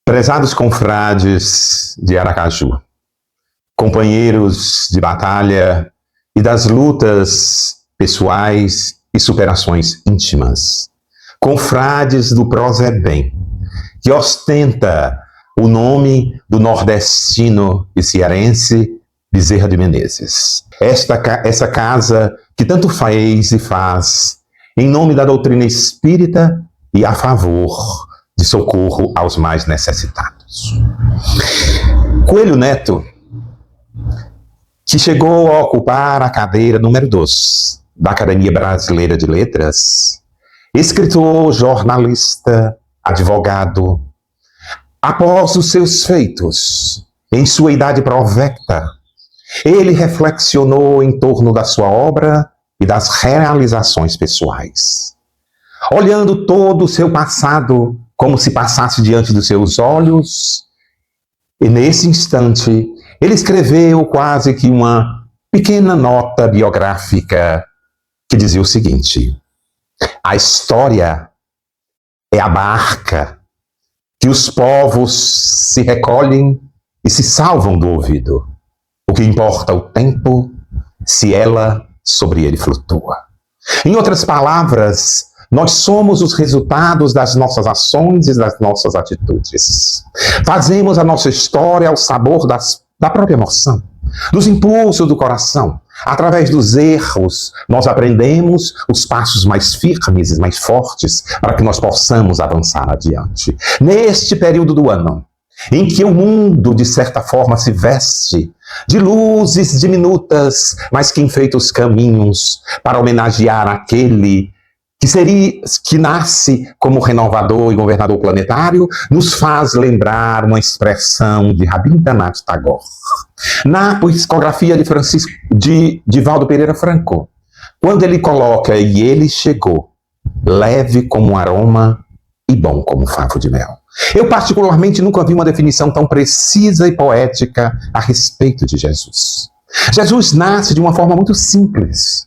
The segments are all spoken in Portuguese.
Prezados confrades de Aracaju, companheiros de batalha e das lutas pessoais e superações íntimas, confrades do Prozebem, que ostenta o nome do nordestino e cearense Bezerra de Menezes. Essa casa que tanto fez e faz em nome da doutrina espírita e a favor de socorro aos mais necessitados. Coelho Neto, que chegou a ocupar a cadeira número 2 da Academia Brasileira de Letras, escritor, jornalista, advogado, após os seus feitos, em sua idade provecta, ele reflexionou em torno da sua obra e das realizações pessoais. Olhando todo o seu passado como se passasse diante dos seus olhos, e nesse instante ele escreveu quase que uma pequena nota biográfica que dizia o seguinte: a história é a barca que os povos se recolhem e se salvam do ouvido. O que importa é o tempo, se ela sobre ele flutua. Em outras palavras, nós somos os resultados das nossas ações e das nossas atitudes. Fazemos a nossa história ao sabor da própria emoção, dos impulsos do coração. Através dos erros, nós aprendemos os passos mais firmes e mais fortes para que nós possamos avançar adiante. Neste período do ano, em que o mundo, de certa forma, se veste de luzes diminutas, mas que enfeita os caminhos para homenagear aquele que nasce como renovador e governador planetário, nos faz lembrar uma expressão de Rabindranath Tagore. Na psicografia de Divaldo Pereira Franco, quando ele coloca, e ele chegou, leve como um aroma e bom como um favo de mel. Eu particularmente nunca vi uma definição tão precisa e poética a respeito de Jesus. Jesus nasce de uma forma muito simples,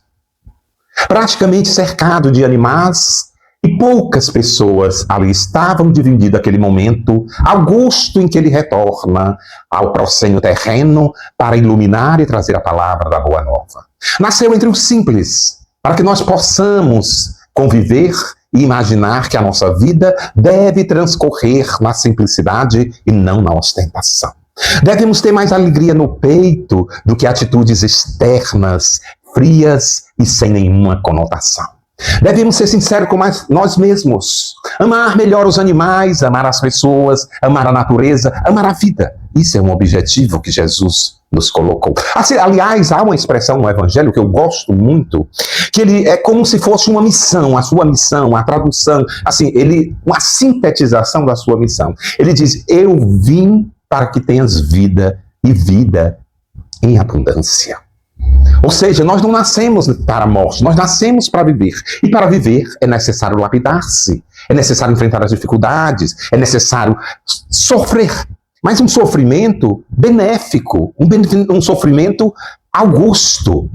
praticamente cercado de animais, e poucas pessoas ali estavam dividindo aquele momento ao gosto em que ele retorna ao proscênio terreno para iluminar e trazer a palavra da Boa Nova. Nasceu entre os simples, para que nós possamos conviver e imaginar que a nossa vida deve transcorrer na simplicidade e não na ostentação. Devemos ter mais alegria no peito do que atitudes externas, frias e sem nenhuma conotação. Devemos ser sinceros com nós mesmos. Amar melhor os animais, amar as pessoas, amar a natureza, amar a vida. Isso é um objetivo que Jesus nos colocou. Assim, aliás, há uma expressão no Evangelho que eu gosto muito, que ele é como se fosse uma missão, a sua missão, a tradução, assim, uma sintetização da sua missão. Ele diz: eu vim para que tenhas vida e vida em abundância. Ou seja, nós não nascemos para a morte, nós nascemos para viver. E para viver é necessário lapidar-se, é necessário enfrentar as dificuldades, é necessário sofrer. Mas um sofrimento benéfico, um sofrimento ao gosto.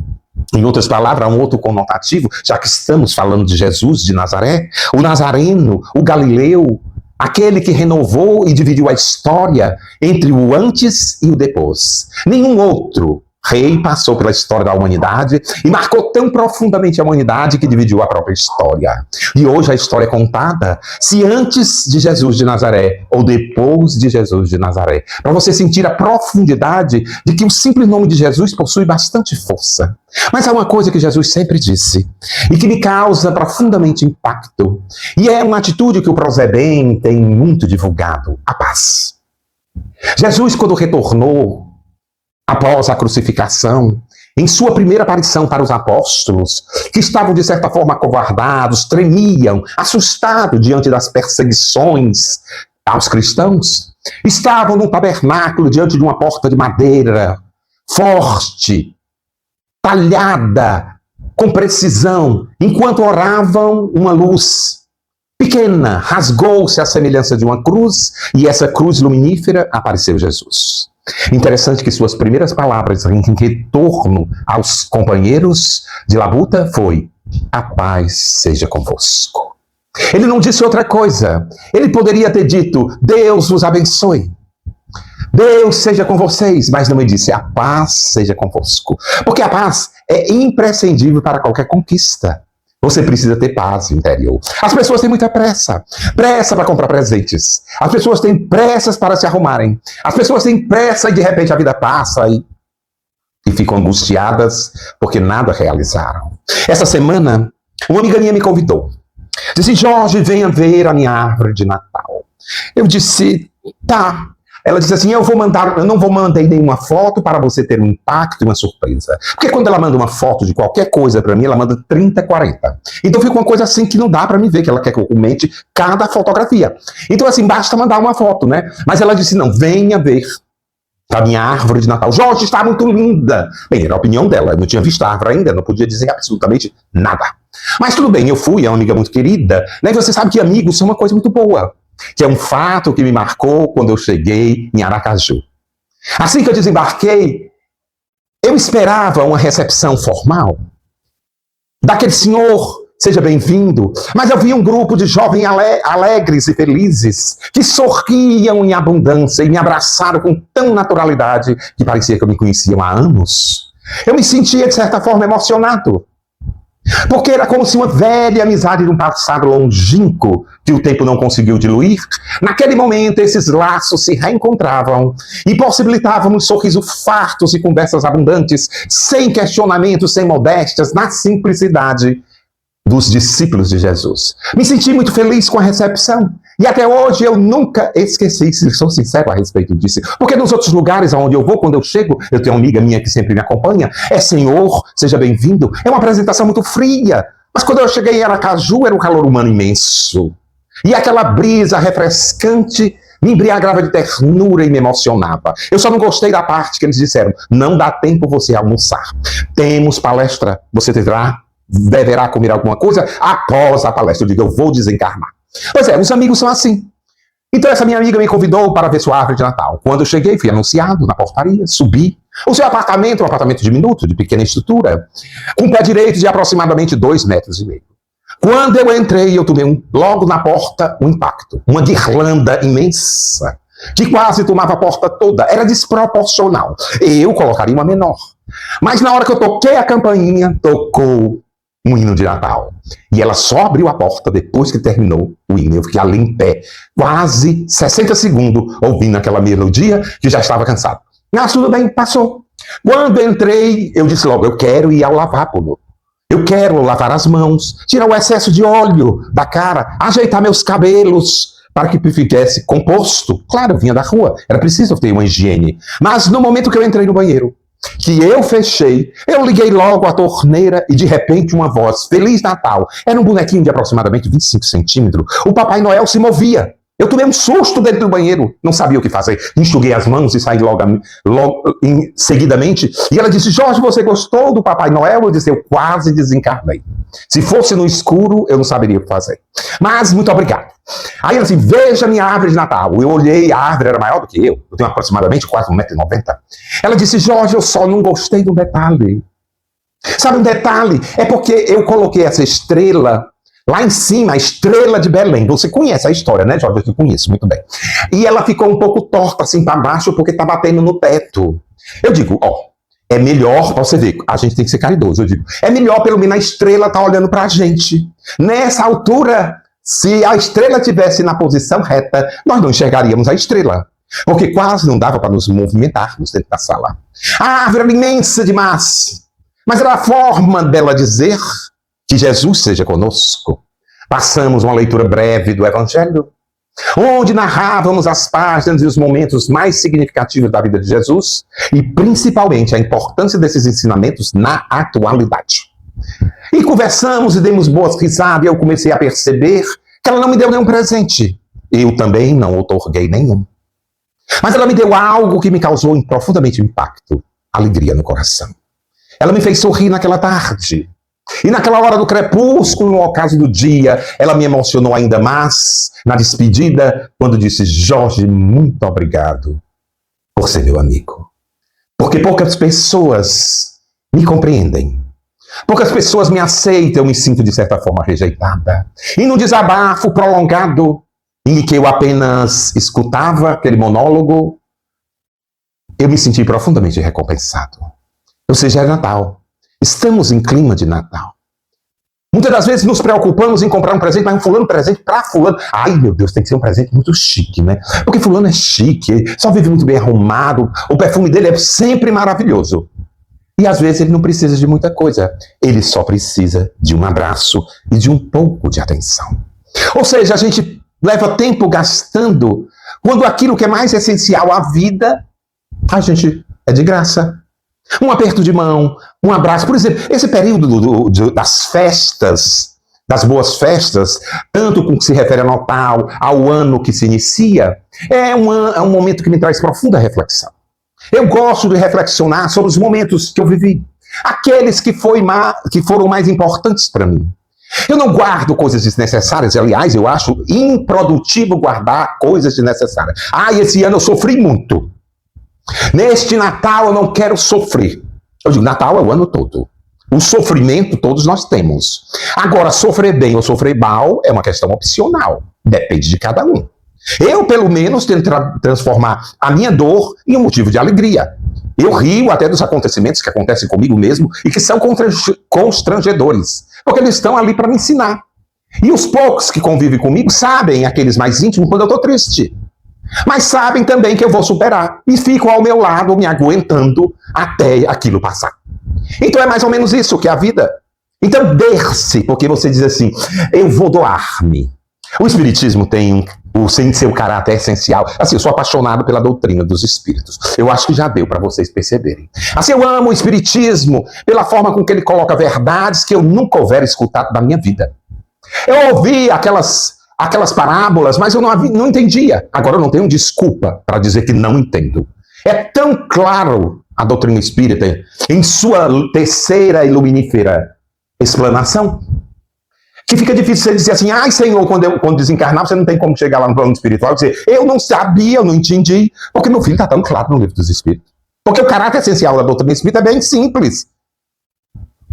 Em outras palavras, há um outro conotativo, já que estamos falando de Jesus de Nazaré, o Nazareno, o Galileu, aquele que renovou e dividiu a história entre o antes e o depois. Nenhum outro rei passou pela história da humanidade e marcou tão profundamente a humanidade que dividiu a própria história. E hoje a história é contada se antes de Jesus de Nazaré ou depois de Jesus de Nazaré. Para você sentir a profundidade de que o simples nome de Jesus possui bastante força. Mas há uma coisa que Jesus sempre disse e que me causa profundamente impacto. E é uma atitude que o Prozebem tem muito divulgado: a paz. Jesus, quando retornou após a crucificação, em sua primeira aparição para os apóstolos, que estavam de certa forma acovardados, tremiam, assustados diante das perseguições aos cristãos, estavam num tabernáculo diante de uma porta de madeira, forte, talhada, com precisão. Enquanto oravam, uma luz pequena rasgou-se à semelhança de uma cruz, e essa cruz luminífera apareceu Jesus. Interessante que suas primeiras palavras em retorno aos companheiros de labuta foi: a paz seja convosco. Ele não disse outra coisa. Ele poderia ter dito, Deus vos abençoe. Deus seja com vocês, mas não me disse, a paz seja convosco. Porque a paz é imprescindível para qualquer conquista. Você precisa ter paz interior. As pessoas têm muita pressa. Pressa para comprar presentes. As pessoas têm pressas para se arrumarem. As pessoas têm pressa e de repente a vida passa e ficam angustiadas porque nada realizaram. Essa semana, uma amiga minha me convidou. Disse, Jorge, venha ver a minha árvore de Natal. Eu disse, tá. Ela disse assim, eu não vou mandar nenhuma foto para você ter um impacto e uma surpresa. Porque quando ela manda uma foto de qualquer coisa para mim, ela manda 30, 40. Então fica uma coisa assim que não dá para mim ver, que ela quer que eu comente cada fotografia. Então assim, basta mandar uma foto, né? Mas ela disse, não, venha ver a minha árvore de Natal. Jorge, está muito linda. Bem, era a opinião dela, eu não tinha visto a árvore ainda, não podia dizer absolutamente nada. Mas tudo bem, eu fui, é uma amiga muito querida, né? E você sabe que amigos são uma coisa muito boa. Que é um fato que me marcou quando eu cheguei em Aracaju. Assim que eu desembarquei, eu esperava uma recepção formal. Daquele senhor, seja bem-vindo. Mas eu vi um grupo de jovens alegres e felizes, que sorriam em abundância e me abraçaram com tão naturalidade que parecia que eu me conheciam há anos. Eu me sentia, de certa forma, emocionado. Porque era como se uma velha amizade de um passado longínquo, que o tempo não conseguiu diluir, naquele momento esses laços se reencontravam e possibilitavam um sorriso fartos e conversas abundantes, sem questionamentos, sem modéstias, na simplicidade dos discípulos de Jesus. Me senti muito feliz com a recepção. E até hoje eu nunca esqueci, se sou sincero a respeito disso. Porque nos outros lugares aonde eu vou, quando eu chego, eu tenho uma amiga minha que sempre me acompanha, é Senhor, seja bem-vindo. É uma apresentação muito fria. Mas quando eu cheguei em Aracaju, era um calor humano imenso. E aquela brisa refrescante me embriagava de ternura e me emocionava. Eu só não gostei da parte que eles disseram, não dá tempo você almoçar. Temos palestra, você deverá comer alguma coisa após a palestra. Eu digo, eu vou desencarnar. Pois é, os amigos são assim. Então essa minha amiga me convidou para ver sua árvore de Natal. Quando eu cheguei, fui anunciado na portaria, subi. O seu apartamento é um apartamento diminuto, de pequena estrutura, com pé direito de aproximadamente 2,5 metros. Quando eu entrei, eu tomei logo na porta um impacto. Uma guirlanda imensa, que quase tomava a porta toda. Era desproporcional. Eu colocaria uma menor. Mas na hora que eu toquei a campainha, tocou um hino de Natal. E ela só abriu a porta depois que terminou o hino. Eu fiquei ali em pé, quase 60 segundos, ouvindo aquela melodia, que já estava cansado. Mas tudo bem, passou. Quando entrei, eu disse logo, eu quero ir ao lavabo. Eu quero lavar as mãos, tirar o excesso de óleo da cara, ajeitar meus cabelos, para que ficasse composto. Claro, eu vinha da rua, era preciso ter uma higiene. Mas no momento que eu entrei no banheiro, que eu fechei, eu liguei logo a torneira e de repente uma voz, Feliz Natal. Era um bonequinho de aproximadamente 25 centímetros. O Papai Noel se movia. Eu tomei um susto dentro do banheiro, não sabia o que fazer. Enxuguei as mãos e saí logo seguidamente. E ela disse, Jorge, você gostou do Papai Noel? Eu disse, eu quase desencarnei. Se fosse no escuro, eu não saberia o que fazer. Mas, muito obrigado. Aí ela disse, veja minha árvore de Natal. Eu olhei, a árvore era maior do que eu. Eu tenho aproximadamente quase 1,90 m. Ela disse, Jorge, eu só não gostei do detalhe. Sabe um detalhe? É porque eu coloquei essa estrela lá em cima, a estrela de Belém. Você conhece a história, né, Jorge? Eu conheço muito bem. E ela ficou um pouco torta assim para baixo porque está batendo no teto. Eu digo, é melhor, para você ver, a gente tem que ser caridoso. Eu digo, é melhor pelo menos a estrela tá olhando para a gente. Nessa altura, se a estrela tivesse na posição reta, nós não enxergaríamos a estrela. Porque quase não dava para nos movimentarmos dentro da sala. A árvore era imensa demais. Mas era a forma dela dizer que Jesus seja conosco. Passamos uma leitura breve do Evangelho, onde narrávamos as páginas e os momentos mais significativos da vida de Jesus e principalmente a importância desses ensinamentos na atualidade. E conversamos e demos boas risadas e eu comecei a perceber que ela não me deu nenhum presente. Eu também não outorguei nenhum. Mas ela me deu algo que me causou profundamente impacto, alegria no coração. Ela me fez sorrir naquela tarde. E naquela hora do crepúsculo, no ocaso do dia, ela me emocionou ainda mais na despedida, quando disse, Jorge, muito obrigado por ser meu amigo. Porque poucas pessoas me compreendem. Poucas pessoas me aceitam, eu me sinto de certa forma rejeitada. E num desabafo prolongado, em que eu apenas escutava aquele monólogo, eu me senti profundamente recompensado. Ou seja, é Natal. Estamos em clima de Natal. Muitas das vezes nos preocupamos em comprar um presente, mas um fulano presente para fulano. Ai, meu Deus, tem que ser um presente muito chique, né? Porque fulano é chique, só vive muito bem arrumado, o perfume dele é sempre maravilhoso. E às vezes ele não precisa de muita coisa, ele só precisa de um abraço e de um pouco de atenção. Ou seja, a gente leva tempo gastando, quando aquilo que é mais essencial à vida, a gente é de graça. Um aperto de mão, um abraço. Por exemplo, esse período das festas, das boas festas, tanto com que se refere ao Natal, ao ano que se inicia, é um momento que me traz profunda reflexão. Eu gosto de reflexionar sobre os momentos que eu vivi, aqueles que foram mais importantes para mim. Eu não guardo coisas desnecessárias, aliás, eu acho improdutivo guardar coisas desnecessárias. Esse ano eu sofri muito. Neste Natal eu não quero sofrer. Eu digo, Natal é o ano todo. O sofrimento todos nós temos. Agora, sofrer bem ou sofrer mal é uma questão opcional. Depende de cada um. Eu, pelo menos, tento transformar a minha dor em um motivo de alegria. Eu rio até dos acontecimentos que acontecem comigo mesmo e que são constrangedores, porque eles estão ali para me ensinar. E os poucos que convivem comigo sabem, aqueles mais íntimos, quando eu estou triste. Mas sabem também que eu vou superar e ficam ao meu lado me aguentando até aquilo passar. Então é mais ou menos isso que é a vida. Então dê-se, porque você diz assim, eu vou doar-me. O Espiritismo tem o seu caráter essencial. Assim, eu sou apaixonado pela doutrina dos Espíritos. Eu acho que já deu para vocês perceberem. Assim, eu amo o Espiritismo pela forma com que ele coloca verdades que eu nunca houvera escutado na minha vida. Eu ouvi aquelas parábolas, mas eu não entendia. Agora eu não tenho desculpa para dizer que não entendo. É tão claro a doutrina espírita em sua terceira e luminífera explanação, que fica difícil você dizer assim, Senhor, quando desencarnar, você não tem como chegar lá no plano espiritual e dizer, eu não sabia, eu não entendi, porque meu filho está tão claro no livro dos Espíritos. Porque o caráter essencial da doutrina espírita é bem simples.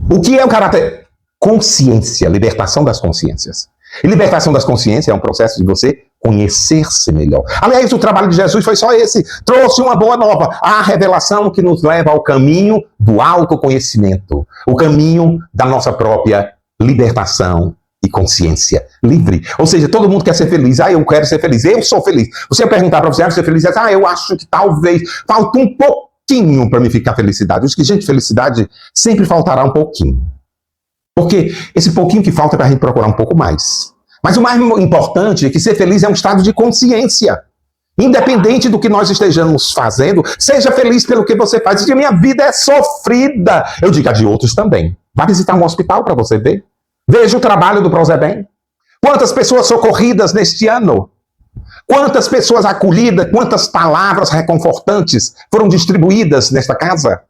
O que é o caráter? Consciência, libertação das consciências. E libertação das consciências é um processo de você conhecer-se melhor. Aliás, o trabalho de Jesus foi só esse. Trouxe uma boa nova. A revelação que nos leva ao caminho do autoconhecimento. O caminho da nossa própria libertação e consciência livre. Ou seja, todo mundo quer ser feliz. Eu quero ser feliz. Eu sou feliz. Você perguntar para você, você é feliz? Eu acho que talvez falta um pouquinho para me ficar felicidade. Eu acho que, gente, felicidade sempre faltará um pouquinho. Porque esse pouquinho que falta é para a gente procurar um pouco mais. Mas o mais importante é que ser feliz é um estado de consciência. Independente do que nós estejamos fazendo, seja feliz pelo que você faz. E a minha vida é sofrida. Eu digo a de outros também. Vá visitar um hospital para você ver. Veja o trabalho do Prozebem. Quantas pessoas socorridas neste ano? Quantas pessoas acolhidas? Quantas palavras reconfortantes foram distribuídas nesta casa?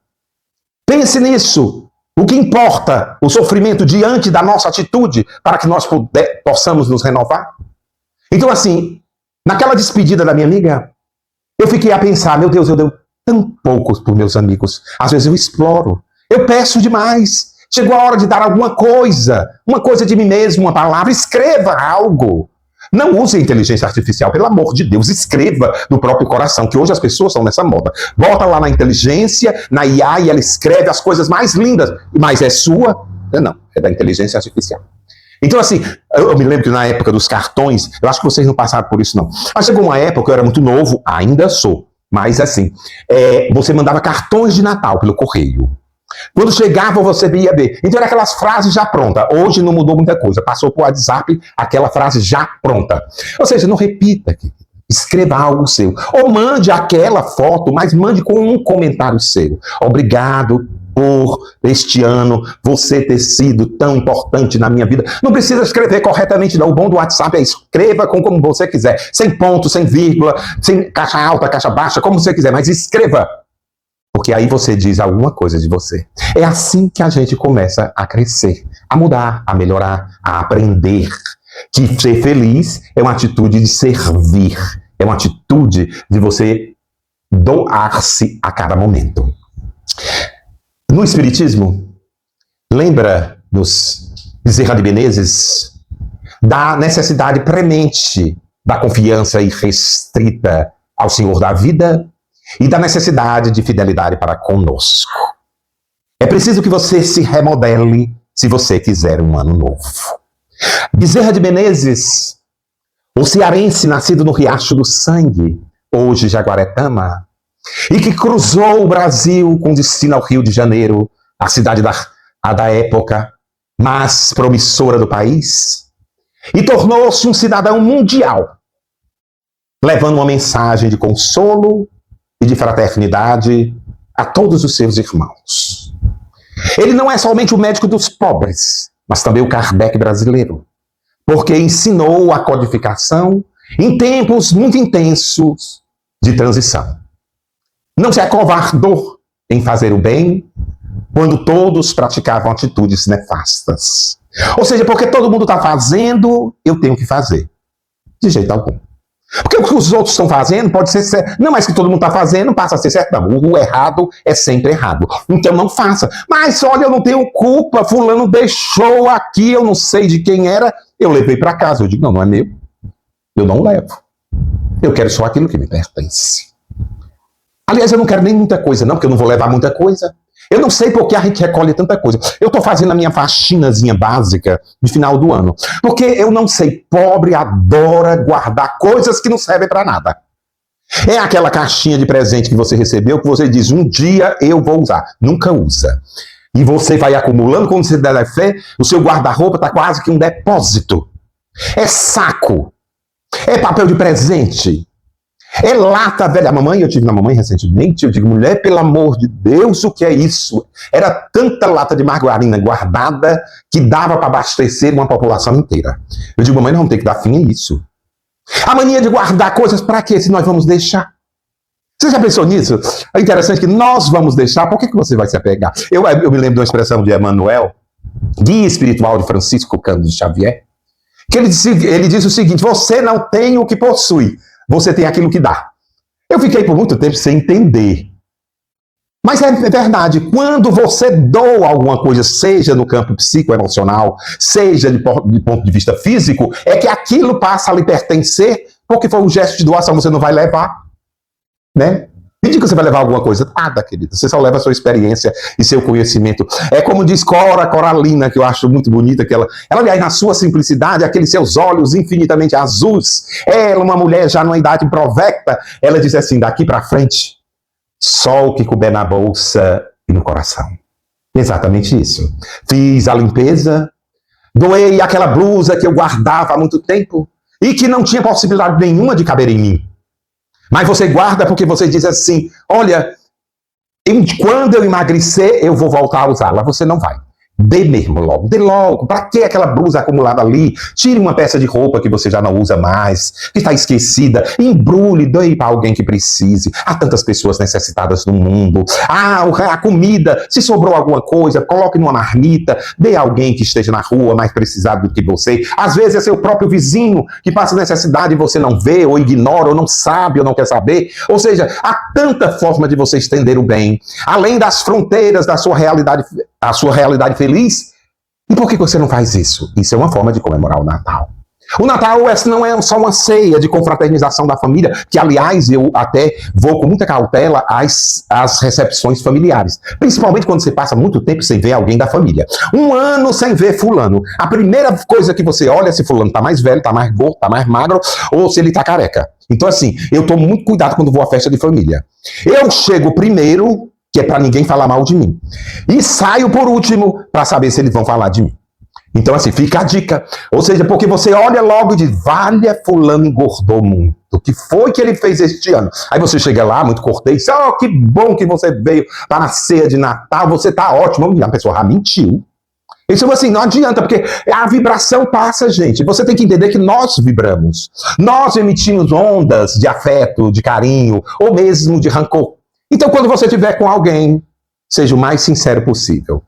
Pense nisso. O que importa? O sofrimento diante da nossa atitude para que nós possamos nos renovar? Então, assim, naquela despedida da minha amiga, eu fiquei a pensar, meu Deus, eu dei tão poucos para meus amigos. Às vezes eu exploro, eu peço demais. Chegou a hora de dar alguma coisa, uma coisa de mim mesmo, uma palavra, escreva algo. Não use a inteligência artificial, pelo amor de Deus, escreva do próprio coração, que hoje as pessoas estão nessa moda. Bota lá na inteligência, na IA, e ela escreve as coisas mais lindas, mas é sua? Não, é da inteligência artificial. Então, assim, eu me lembro que na época dos cartões, eu acho que vocês não passaram por isso, não. Mas chegou uma época, eu era muito novo, ainda sou, mas assim, você mandava cartões de Natal pelo correio. Quando chegava, você ia ver. Então, eram aquelas frases já prontas. Hoje não mudou muita coisa. Passou para o WhatsApp, aquela frase já pronta. Ou seja, não repita. Escreva algo seu. Ou mande aquela foto, mas mande com um comentário seu. Obrigado por este ano você ter sido tão importante na minha vida. Não precisa escrever corretamente, não. O bom do WhatsApp é escreva como você quiser. Sem ponto, sem vírgula, sem caixa alta, caixa baixa, como você quiser. Mas escreva. Porque aí você diz alguma coisa de você. É assim que a gente começa a crescer, a mudar, a melhorar, a aprender. Que ser feliz é uma atitude de servir. É uma atitude de você doar-se a cada momento. No Espiritismo, Lembra-nos, Bezerra de Menezes, da necessidade premente da confiança irrestrita ao Senhor da vida e da necessidade de fidelidade para conosco. É preciso que você se remodele se você quiser um ano novo. Bezerra de Menezes, o cearense nascido no Riacho do Sangue, hoje Jaguaretama, e que cruzou o Brasil com destino ao Rio de Janeiro, a cidade da época mais promissora do país, e tornou-se um cidadão mundial, levando uma mensagem de consolo e de fraternidade a todos os seus irmãos. Ele não é somente o médico dos pobres, mas também o Kardec brasileiro, porque ensinou a codificação em tempos muito intensos de transição. Não se acovardou em fazer o bem quando todos praticavam atitudes nefastas. Ou seja, porque todo mundo está fazendo, eu tenho que fazer. De jeito algum. Porque o que os outros estão fazendo pode ser certo. Não, mas que todo mundo está fazendo passa a ser certo. Não, o errado é sempre errado. Então não faça. Mas olha, eu não tenho culpa, fulano deixou aqui, eu não sei de quem era, eu levei para casa. Eu digo, não, não é meu. Eu não levo. Eu quero só aquilo que me pertence. Aliás, eu não quero nem muita coisa, não, porque eu não vou levar muita coisa. Eu não sei por que a gente recolhe tanta coisa. Eu estou fazendo a minha faxinazinha básica de final do ano. Porque eu não sei, pobre adora guardar coisas que não servem para nada. É aquela caixinha de presente que você recebeu, que você diz, um dia eu vou usar. Nunca usa. E você vai acumulando, quando você der fé, o seu guarda-roupa está quase que um depósito. É saco. É papel de presente. É lata velha. A mamãe, eu tive na mamãe recentemente, eu digo, mulher, pelo amor de Deus, o que é isso? Era tanta lata de margarina guardada que dava para abastecer uma população inteira. Eu digo, mamãe, nós vamos ter que dar fim a isso. A mania de guardar coisas para quê? Se nós vamos deixar. Você já pensou nisso? É interessante que nós vamos deixar, por que você vai se apegar? Eu me lembro de uma expressão de Emmanuel, guia espiritual de Francisco Cândido Xavier, que ele disse o seguinte, você não tem o que possui, você tem aquilo que dá. Eu fiquei por muito tempo sem entender. Mas é verdade, quando você doa alguma coisa, seja no campo psicoemocional, seja de ponto de vista físico, é que aquilo passa a lhe pertencer, porque foi um gesto de doação, você não vai levar, né? Me diga que você vai levar alguma coisa. Nada, querida. Você só leva a sua experiência e seu conhecimento. É como diz Coralina, que eu acho muito bonita, que ela, aliás, na sua simplicidade, aqueles seus olhos infinitamente azuis, ela, uma mulher já numa idade provecta, ela diz assim, daqui para frente, só o que couber na bolsa e no coração. Exatamente isso. Fiz a limpeza, doei aquela blusa que eu guardava há muito tempo e que não tinha possibilidade nenhuma de caber em mim. Mas você guarda porque você diz assim, olha, quando eu emagrecer, eu vou voltar a usá-la. Você não vai. Dê mesmo logo. Dê logo. Para que aquela blusa acumulada ali? Tire uma peça de roupa que você já não usa mais, que está esquecida. Embrulhe, doe para alguém que precise. Há tantas pessoas necessitadas no mundo. A comida, se sobrou alguma coisa, coloque numa marmita. Dê a alguém que esteja na rua mais precisado do que você. Às vezes é seu próprio vizinho que passa necessidade e você não vê, ou ignora, ou não sabe, ou não quer saber. Ou seja, há tanta forma de você estender o bem. Além das fronteiras da sua realidade, a sua realidade feliz. E por que você não faz isso? Isso é uma forma de comemorar o Natal. O Natal não é só uma ceia de confraternização da família, que, aliás, eu até vou com muita cautela às recepções familiares. Principalmente quando você passa muito tempo sem ver alguém da família. Um ano sem ver fulano. A primeira coisa que você olha é se fulano está mais velho, está mais gordo, está mais magro, ou se ele está careca. Então, assim, eu tomo muito cuidado quando vou à festa de família. Eu chego primeiro, que é para ninguém falar mal de mim. E saio por último para saber se eles vão falar de mim. Então, assim, fica a dica. Ou seja, porque você olha logo e diz, valha, fulano engordou muito. O que foi que ele fez este ano? Aí você chega lá, muito cortês, oh, que bom que você veio para a ceia de Natal, você tá ótimo. A pessoa mentiu. Isso assim, não adianta, porque a vibração passa, gente. Você tem que entender que nós vibramos. Nós emitimos ondas de afeto, de carinho, ou mesmo de rancor. Então, quando você estiver com alguém, seja o mais sincero possível.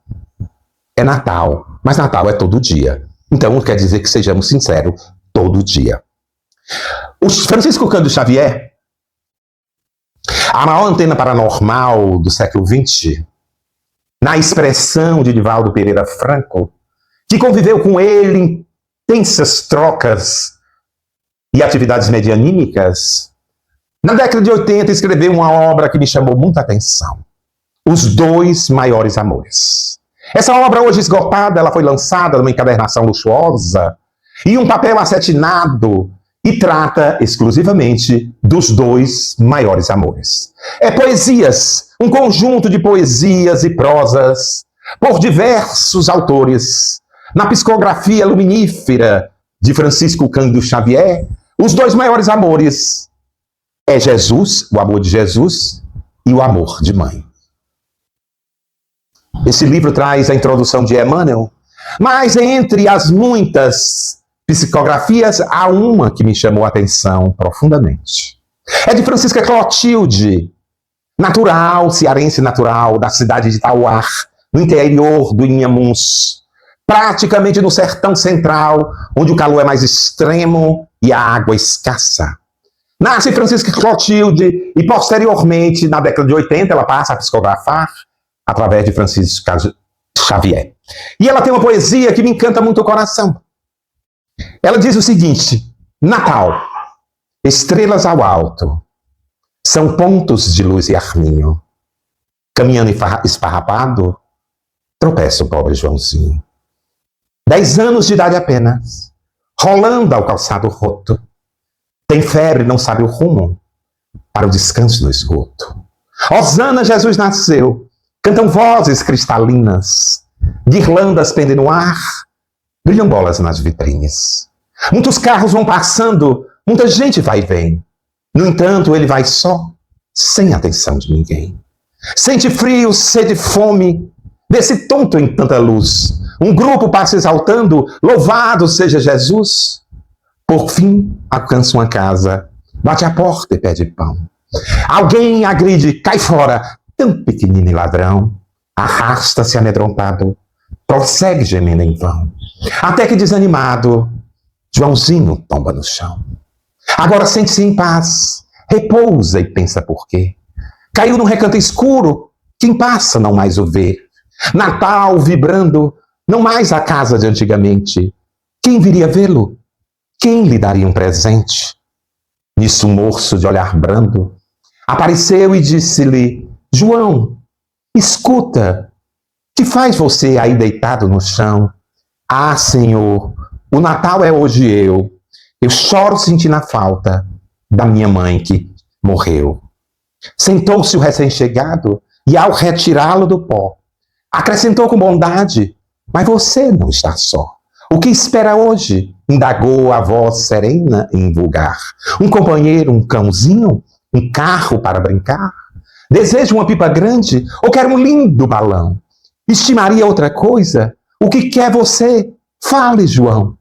É Natal, mas Natal é todo dia. Então, quer dizer que sejamos sinceros todo dia. O Francisco Cândido Xavier, a maior antena paranormal do século XX, na expressão de Divaldo Pereira Franco, que conviveu com ele em intensas trocas e atividades medianímicas, na década de 80 escreveu uma obra que me chamou muita atenção, Os Dois Maiores Amores. Essa obra, hoje esgotada, ela foi lançada numa encadernação luxuosa e um papel acetinado, e trata exclusivamente dos dois maiores amores. É poesias, um conjunto de poesias e prosas por diversos autores. Na psicografia luminífera de Francisco Cândido Xavier, os dois maiores amores é Jesus, o amor de Jesus, e o amor de mãe. Esse livro traz a introdução de Emmanuel, mas entre as muitas psicografias, há uma que me chamou a atenção profundamente. É de Francisca Clotilde, natural, cearense natural, da cidade de Tauá, no interior do Inhamuns, praticamente no sertão central, onde o calor é mais extremo e a água escassa. Nasce Francisca Clotilde e, posteriormente, na década de 80, ela passa a psicografar através de Francisco Xavier. E ela tem uma poesia que me encanta muito o coração. Ela diz o seguinte: Natal, estrelas ao alto, são pontos de luz e arminho. Caminhando esfarrapado, tropeça o pobre Joãozinho. 10 anos de idade apenas, rolando ao calçado roto. Tem febre, não sabe o rumo para o descanso no esgoto. Hosana, Jesus nasceu, cantam vozes cristalinas, guirlandas pendem no ar, brilham bolas nas vitrines. Muitos carros vão passando, muita gente vai e vem. No entanto, ele vai só, sem atenção de ninguém. Sente frio, sede, fome, vê-se tonto em tanta luz. Um grupo passa exaltando, louvado seja Jesus. Por fim, alcança uma casa, bate a porta e pede pão. Alguém agride, cai fora, tão pequenino e ladrão. Arrasta-se amedrontado, prossegue gemendo em vão. Até que, desanimado, Joãozinho tomba no chão. Agora sente-se em paz, repousa e pensa por quê. Caiu num recanto escuro, quem passa não mais o vê. Natal vibrando, não mais a casa de antigamente. Quem viria vê-lo? Quem lhe daria um presente? Nisso um moço de olhar brando apareceu e disse-lhe: João, escuta, que faz você aí deitado no chão? Ah, Senhor, o Natal é hoje eu. Eu choro sentindo a falta da minha mãe que morreu. Sentou-se o recém-chegado e, ao retirá-lo do pó, acrescentou com bondade: mas você não está só. O que espera hoje? Indagou a voz serena e invulgar. Um companheiro, um cãozinho, um carro para brincar? Deseja uma pipa grande ou quer um lindo balão? Estimaria outra coisa? O que quer você? Fale, João.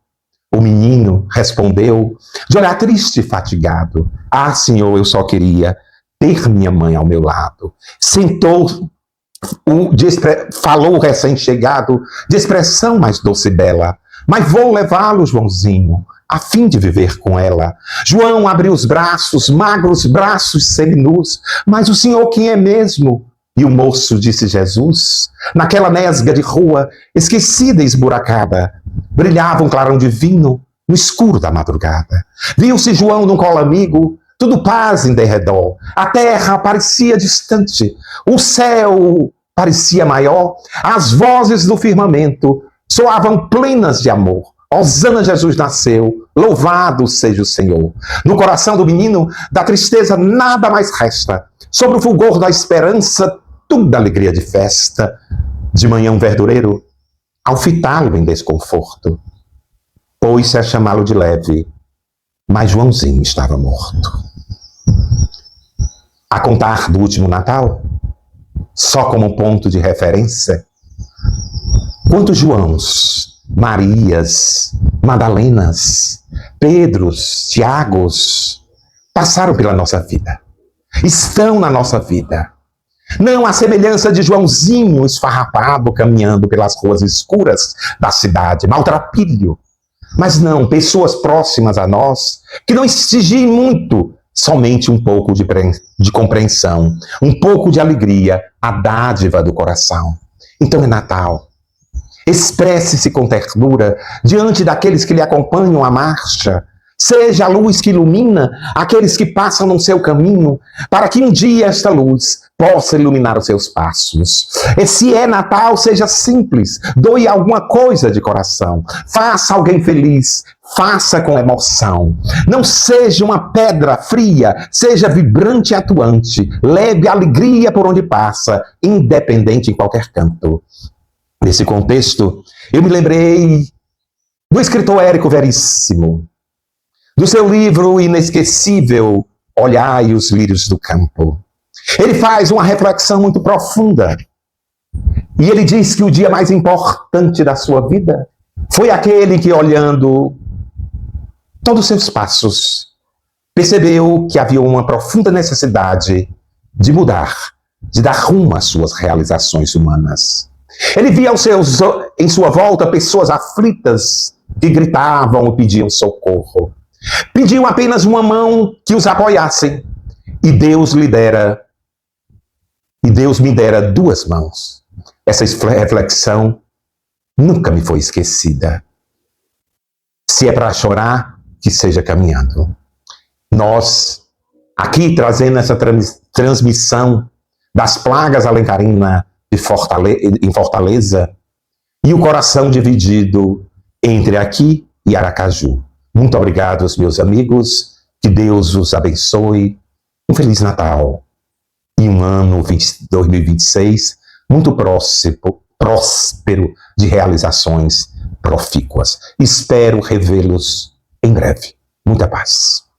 O menino respondeu, de olhar triste e fatigado: Ah, senhor, eu só queria ter minha mãe ao meu lado. Falou o recém-chegado, de expressão mais doce e bela: Mas vou levá-lo, Joãozinho, a fim de viver com ela. João abriu os braços, magros braços seminus: Mas o senhor quem é mesmo? E o moço disse: Jesus. Naquela nesga de rua, esquecida e esburacada, brilhava um clarão divino no escuro da madrugada. Viu-se João num colo amigo, tudo paz em derredor. A terra parecia distante, o céu parecia maior, as vozes do firmamento soavam plenas de amor. Hosana, Jesus nasceu, louvado seja o Senhor. No coração do menino, da tristeza nada mais resta. Sobre o fulgor da esperança, tudo alegria de festa. De manhã um verdureiro, ao fitá-lo em desconforto, pôs-se a chamá-lo de leve, mas Joãozinho estava morto. A contar do último Natal, só como ponto de referência, quantos Joãos, Marias, Madalenas, Pedros, Tiagos passaram pela nossa vida, estão na nossa vida. Não a semelhança de Joãozinho esfarrapado caminhando pelas ruas escuras da cidade, maltrapilho, mas não, pessoas próximas a nós, que não exigem muito, somente um pouco de compreensão, um pouco de alegria, a dádiva do coração. Então é Natal. Expresse-se com ternura diante daqueles que lhe acompanham a marcha. Seja a luz que ilumina aqueles que passam no seu caminho, para que um dia esta luz possa iluminar os seus passos. E se é Natal, seja simples, doe alguma coisa de coração, faça alguém feliz, faça com emoção. Não seja uma pedra fria, seja vibrante e atuante, leve alegria por onde passa, independente em qualquer canto. Nesse contexto, eu me lembrei do escritor Érico Veríssimo, do seu livro inesquecível, Olhai os Lírios do Campo. Ele faz uma reflexão muito profunda. E ele diz que o dia mais importante da sua vida foi aquele que, olhando todos os seus passos, percebeu que havia uma profunda necessidade de mudar, de dar rumo às suas realizações humanas. Ele via em sua volta pessoas aflitas que gritavam e pediam socorro. Pediam apenas uma mão que os apoiassem. E Deus me dera duas mãos. Essa reflexão nunca me foi esquecida. Se é para chorar, que seja caminhando. Nós, aqui trazendo essa transmissão das plagas alencarina em Fortaleza, e o coração dividido entre aqui e Aracaju. Muito obrigado, meus amigos. Que Deus os abençoe. Um Feliz Natal. E um ano 2026 muito próspero de realizações profícuas. Espero revê-los em breve. Muita paz.